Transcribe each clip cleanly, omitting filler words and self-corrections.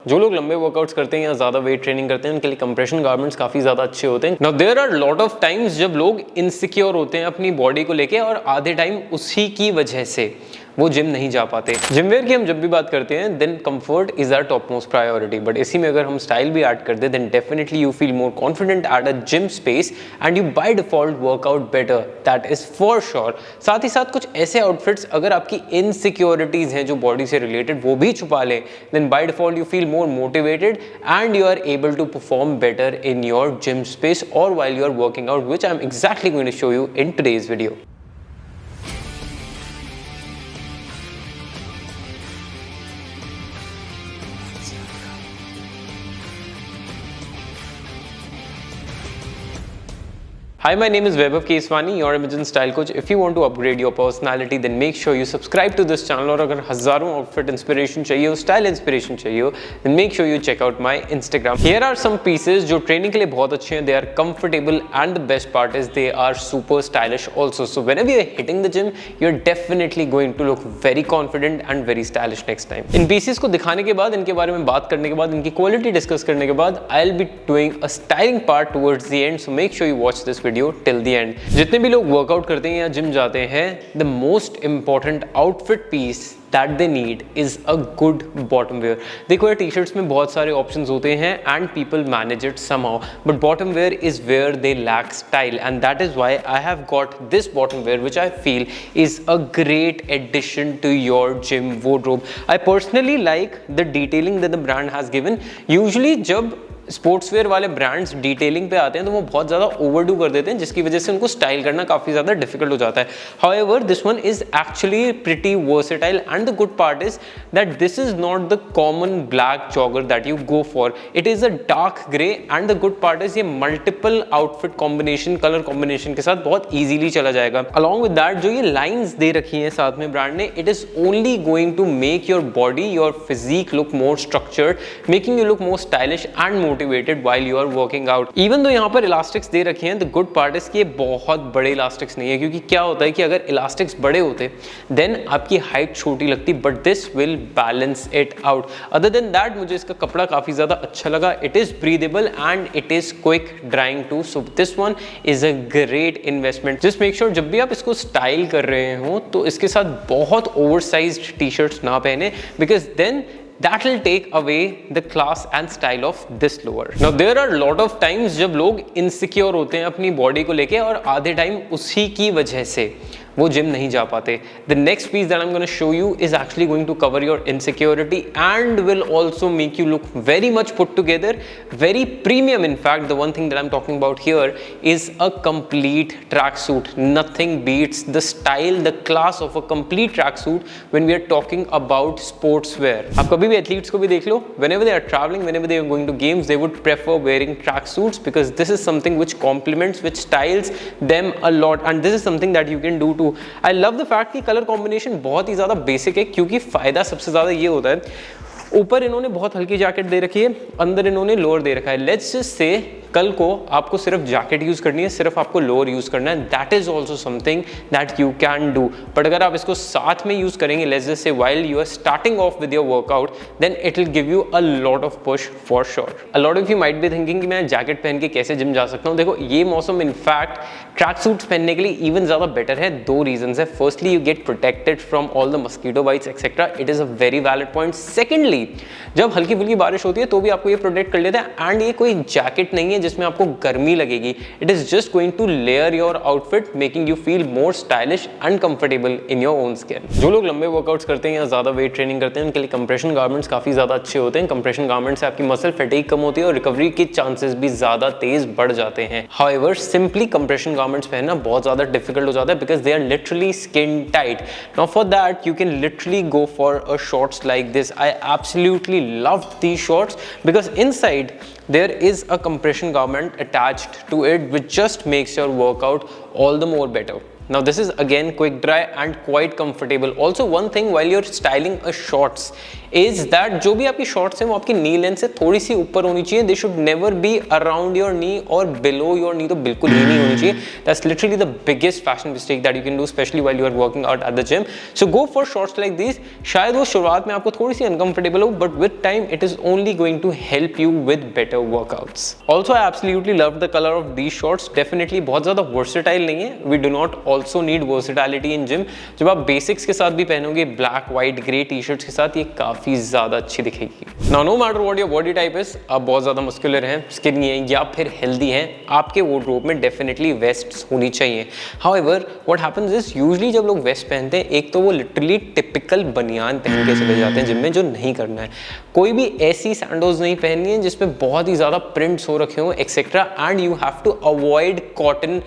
जो लोग लंबे वर्कआउट्स करते हैं या ज़्यादा वेट ट्रेनिंग करते हैं उनके लिए कंप्रेशन गारमेंट्स काफ़ी ज़्यादा अच्छे होते हैं। Now there are lot of times जब लोग इनसिक्योर होते हैं अपनी बॉडी को लेके और आधे टाइम उसी की वजह से वो जिम नहीं जा पाते। जिम वेयर की हम जब भी बात करते हैं then comfort is our top most priority, but इसी में अगर हम स्टाइल भी ऐड कर दे then definitely you feel more confident at a gym space and you by default workout better, that is for sure. साथ ही साथ कुछ ऐसे आउटफिट्स अगर आपकी इनसिक्योरिटीज हैं जो बॉडी से रिलेटेड वो भी छुपा ले then by default you feel more motivated and you are able to perform better in your gym space or while you are working out, which I'm exactly going to show you in today's video. Hi, my name is Vaibhav Keswani, your image and style coach. If you want to upgrade your personality, then make sure you subscribe to this channel. और अगर हजारों outfit inspiration चाहिए हो, style inspiration चाहिए हो, then make sure you check out my Instagram. Here are some pieces जो training के लिए बहुत अच्छे हैं. They are comfortable and the best part is they are super stylish also. So whenever you are hitting the gym, you're definitely going to look very confident and very stylish next time. In pieces को दिखाने के बाद, इनके बारे में बात करने के बाद, इनकी quality discuss करने के बाद, I'll be doing a styling part towards the end. So make sure you watch this video till the end. जितने भी लोग वर्कआउट करते हैं या जिम जाते हैं, the most important outfit piece that they need is a good bottom wear. देखो यार टी-शर्ट्स में बहुत सारे options होते हैं and people manage it somehow, but bottom wear is where they lack style and that is why I have got this bottom wear which I feel is a great addition to your gym wardrobe. I personally like the detailing that the brand has given. Usually जब sports wear वाले brands detailing पे आते हैं तो वो बहुत ज़्यादा overdo कर देते हैं जिसकी वजह से उनको स्टाइल करना काफ़ी ज़्यादा डिफिकल्ट हो जाता है। However this one is actually pretty versatile and the good part is that this is not the common black jogger that you go for, it is a dark grey and the good part is ये multiple outfit combination colour combination के साथ बहुत easily चला जाएगा। Along with that जो ये lines they रखी हैं साथ में ब्रांड ने, it is only going to make your body your physique look more structured, making you look more stylish and motivated while you are working out. Even though यहाँ पर elastics दे रखे हैं, the good part is कि ये बहुत बड़े elastics नहीं है, क्योंकि क्या होता है कि अगर इलास्टिक्स बड़े होते then आपकी हाइट छोटी लगती, but this will balance it out. Other than that मुझे इसका कपड़ा काफ़ी ज़्यादा अच्छा लगा. It is breathable and it is quick drying too. So this one is a great investment. Just make sure जब भी आप इसको स्टाइल कर रहे हो तो इसके साथ बहुत oversized टी-शर्ट्स ना पहने, because then that will take away the class and style of this lower. Now there are lot of times जब लोग insecure होते हैं अपनी body को लेके और आधे टाइम उसी की वजह से वो जिम नहीं जा पाते. The next piece that I'm going to show you is actually going to cover your insecurity and will also make you look very much put together, very premium. In fact, the one thing that I'm talking about here is a complete tracksuit. Nothing beats the style, the class of a complete tracksuit when we are talking about sportswear. आप कभी भी athletes को भी देख लो, whenever they are traveling, whenever they are going to games, they would prefer wearing tracksuits because this is something which complements, which styles them a lot, and this is something that you can do too. I love the fact कि colour combination बहुत ही ज़्यादा basic है, क्योंकि फ़ायदा सबसे ज़्यादा ये होता है, ऊपर इन्होंने बहुत हल्की जैकेट दे रखी है, अंदर इन्होंने लोअर दे रखा है. लेट्स जस्ट से कल को आपको सिर्फ जैकेट यूज़ करनी है, सिर्फ आपको लोअर यूज़ करना है, that is also something that you can do. But अगर आप इसको साथ में यूज़ करेंगे, let's just say while you are starting off with your workout, then it will give you a lot of push for sure. A lot of you might be thinking कि मैं jacket पहन के कैसे gym जा सकता हूँ. देखो ये मौसम इनफैक्ट ट्रैक सूट्स पहनने के लिए इवन ज़्यादा बेटर है. दो रीजंस है. Firstly you get protected from all the mosquito bytes etcetera, it is a very valid point. Secondly जब हल्की फुल्की बारिश होती है तो भी आपको ये प्रोटेक्ट कर लेता है, एंड ये कोई जैकेट नहीं है जिसमें आपको गर्मी लगेगी. It is just going to layer your outfit, making you feel more stylish and comfortable in your own skin. जो लोग लंबे वर्कआउट्स करते हैं या ज्यादा वेट ट्रेनिंग करते हैं उनके लिए कंप्रेशन गारमेंट्स काफी ज्यादा अच्छे होते हैं. कंप्रेशन गारमेंट्स से आपकी मसल फैटिग कम होती है और रिकवरी के चांसेस भी ज्यादा तेज बढ़ जाते हैं. हाउएवर सिंपली कंप्रेशन गारमेंट्स पहनना बहुत ज्यादा डिफिकल्ट हो जाता है because they are literally skin tight. Now for that you can literally go for a shorts like this. I absolutely love these shorts because inside there is a compression garment attached to it which just makes your workout all the more better. Now this is again quick dry and quite comfortable. Also one thing while you're styling a shorts, is that जो भी आपकी shorts हैं वो आपकी नी length से थोड़ी सी ऊपर होनी चाहिए. They should never be around your knee और बिलो योर नी, तो बिल्कुल ही नहीं होनी चाहिए. That's literally the biggest fashion mistake that you can do, especially while you are working out at the gym. So go for shorts like this. शायद वो शुरुआत में आपको थोड़ी सी अनकंफर्टेबल हो, but with time it is only going to help you with better workouts. Also I absolutely love the colour of these shorts. Definitely बहुत ज्यादा वर्सेटाइल नहीं है. We do not also need versatility in gym. जब आप basics के साथ भी पहनोगे black, white, grey T shirts के साथ, ये काफी ज्यादा अच्छी दिखेगी. Now no matter what your body type is, आप बहुत ज्यादा मस्कुलर हैं, स्किनी हैं या फिर हेल्दी हैं, आपके वार्डरोब में डेफिनेटली वेस्ट्स होनी चाहिए. However what happens is usually जब लोग वेस्ट पहनते हैं, एक तो वो लिटरली टिपिकल बनियान पहन के चले जाते हैं जिम में, जो नहीं करना है. कोई भी ऐसी सैंडोज नहीं पहननी है जिसपे बहुत ही ज्यादा प्रिंट्स हो रखे हो etcetera, and you have to avoid cotton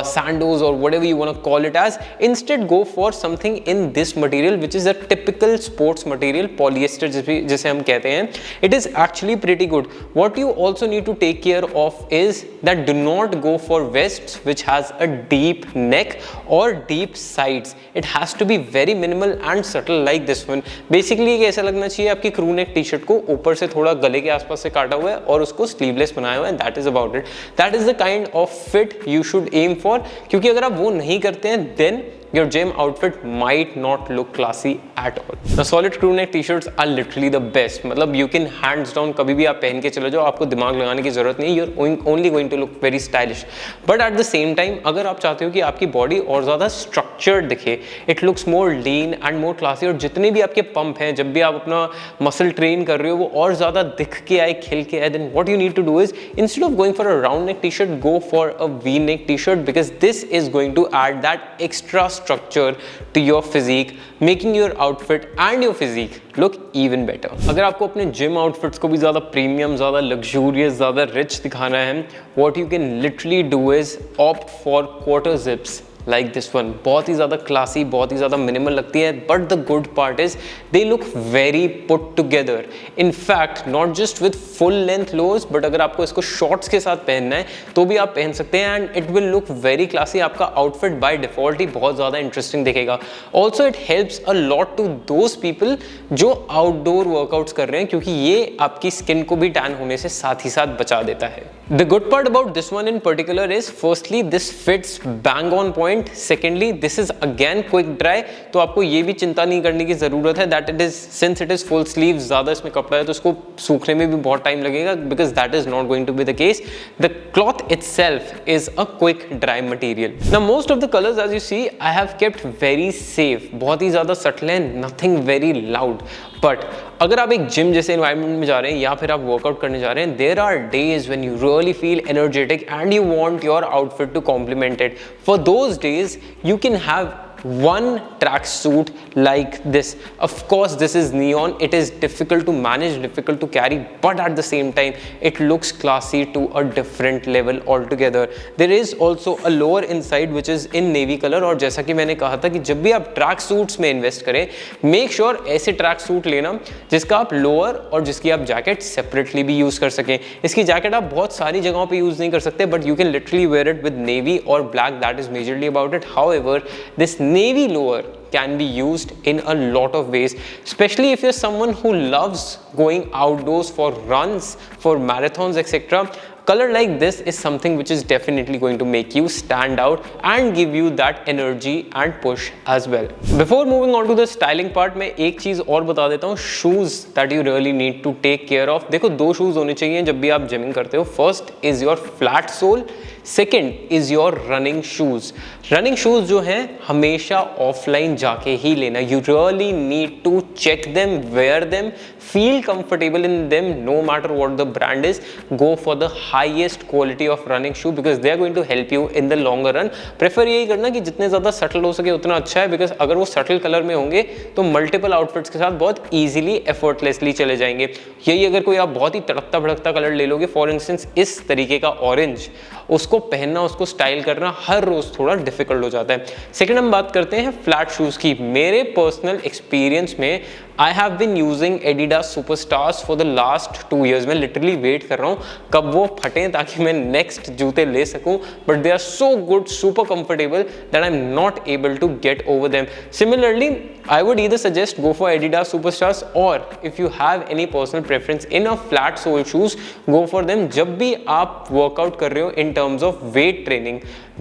sandals or whatever you want to call it as. Instead go for something in this material which is a typical sports material, polyester जिसे हम कहते हैं. It is actually pretty good. What you also need to take care of is that do not go for vests which has a deep neck or deep sides. It has to be very minimal and subtle like this one. Basically ये ऐसा लगना चाहिए आपकी crew neck T shirt को ऊपर से थोड़ा गले के आसपास से काटा हुआ है और उसको स्लीवलेस बनाया हुआ है. That is about it. That is the kind of fit you should aim for, क्योंकि अगर आप वो नहीं करते हैं then your gym outfit might not look classy at all. The solid crew neck t-shirts are literally the best. मतलब you can hands down कभी भी आप पहन के चले जाओ, आपको दिमाग लगाने की जरूरत नहीं है. You're only going to look very stylish. But at the same time अगर आप चाहते हो कि आपकी बॉडी और ज़्यादा structured दिखे, it looks more lean and more classy, और जितने भी आपके पंप हैं, जब भी आप अपना मसल ट्रेन कर रहे हो, वो और ज़्यादा दिख के आए, खिल के आए, then what you need to do is instead of going for a round neck t-shirt, go for a V-neck t-shirt, because this is going to add that extra structure to your physique, making your outfit and your physique look even better. अगर आपको अपने gym outfits को भी ज़्यादा premium, ज़्यादा luxurious, ज़्यादा rich दिखाना है, what you can literally do is opt for quarter zips like this one. बहुत ही ज़्यादा क्लासी, बहुत ही ज़्यादा मिनिमल लगती है, but the good part is they look very put together. In fact, not just with full length lows, but अगर आपको इसको shorts के साथ पहनना है तो भी आप पहन सकते हैं, and it will look very classy. आपका outfit by default ही बहुत ज़्यादा interesting दिखेगा. Also it helps a lot to those people जो outdoor workouts कर रहे हैं, क्योंकि ये आपकी स्किन को भी टैन होने से साथ ही साथ बचा देता है. The good part about this one in particular is firstly this fits bang on point. Secondly, this is again quick dry, तो आपको ये भी चिंता नहीं करने की जरूरत है that it is, since it is full sleeves, ज़्यादा इसमें कपड़ा है तो इसको सूखने में भी बहुत टाइम लगेगा, because that is not going to be the case. The cloth itself is a quick dry material. Now most of the colors as you see I have kept very safe, बहुत ही ज़्यादा subtle है, nothing very loud. But अगर आप एक gym जैसे environment में जा रहे हैं या फिर आप वर्कआउट करने जा रहे हैं, there are days when you really feel energetic and you want your outfit to complement it. For those days you can have one track suit like this. Of course this is neon, it is difficult to manage, difficult to carry, but at the same time it looks classy to a different level altogether. There is also a lower inside which is in navy color, और जैसा कि मैंने कहा था कि जब भी आप ट्रैक सूट्स में इन्वेस्ट करें, मेक श्योर ऐसे ट्रैक सूट लेना जिसका आप लोअर और जिसकी आप जैकेट सेपरेटली भी यूज कर सकें. इसकी जैकेट आप बहुत सारी जगहों पे यूज नहीं कर सकते, but you can literally wear it with navy और black. That is majorly about it. However this navy lower can be used in a lot of ways, especially if you're someone who loves going outdoors for runs, for marathons, etc. Color like this is something which is definitely going to make you stand out and give you that energy and push as well. Before moving on to the styling part, मैं एक चीज और बता देता हूँ, shoes that you really need to take care of. देखो दो shoes होने चाहिए जब भी आप जिमिंग करते हो. First is your flat sole, second is your running shoes. Running shoes जो हैं हमेशा ऑफलाइन जाके ही लेना. You really need to check them, wear them, feel comfortable in them, no matter what the brand is. Go for the highest quality of running shoe, because they are going to help you in the longer run. Prefer यही करना कि जितने ज्यादा subtle हो सके उतना अच्छा है, बिकॉज अगर वो सटल कलर में होंगे तो मल्टीपल आउटफिट्स के साथ बहुत ईजिली एफर्टलेसली चले जाएंगे. यही अगर कोई आप बहुत ही तड़कता भड़कता कलर ले लोगे, फॉर इंस्टेंस इस तरीके का ऑरेंज, उसको पहनना, उसको स्टाइल करना हर रोज थोड़ा डिफिकल्ट हो जाता है. सेकंड हम बात करते हैं फ्लैट शूज की. मेरे पर्सनल एक्सपीरियंस में I have been using Adidas superstars for the last 2 years। मैं लिटरली वेट कर रहा हूँ कब वो फटें ताकि मैं नेक्स्ट जूते ले सकूँ, but they are so good, super comfortable that I am not able to get over them. Similarly I would either suggest go for Adidas Superstars, or if you have any personal preference in a flat sole shoes, go for them। जब भी आप workout कर रहे हो in terms of weight training,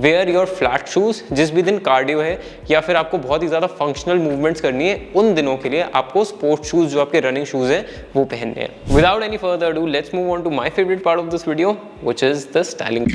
wear your flat shoes। जिस भी दिन cardio है या फिर आपको बहुत ही ज़्यादा फंक्शनल मूवमेंट्स करनी है, उन दिनों के लिए आपको स्पोर्ट्स शूज जो आपके रनिंग शूज हैं वो पहनने हैं। Without any further ado, let's move on to my favorite part of this video, which is the styling।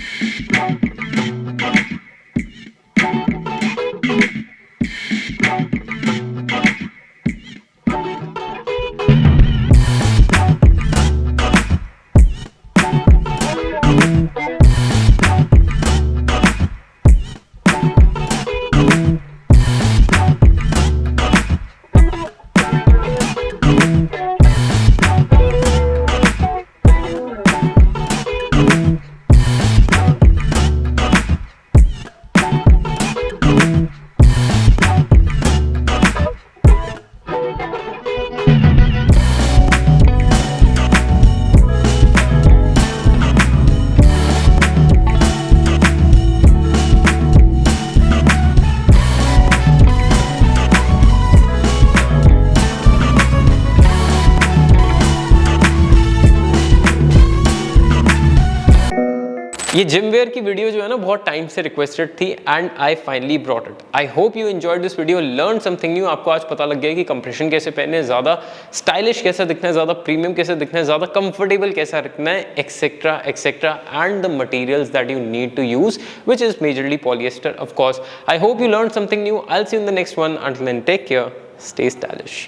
ये जिम वेयर की वीडियो जो है ना बहुत टाइम से रिक्वेस्टेड थी and I finally brought it. I hope you enjoyed this video, learn something new. आपको आज पता लग गया कि कंप्रेशन कैसे पहनने, ज़्यादा स्टाइलिश कैसे दिखना है, ज़्यादा प्रीमियम कैसे दिखना है, ज़्यादा कंफर्टेबल कैसा रखना है, etcetera etcetera, and the materials that you need to use, which is majorly polyester of course. I hope you learn something new. I will see you in the next one. Until then take care, stay stylish.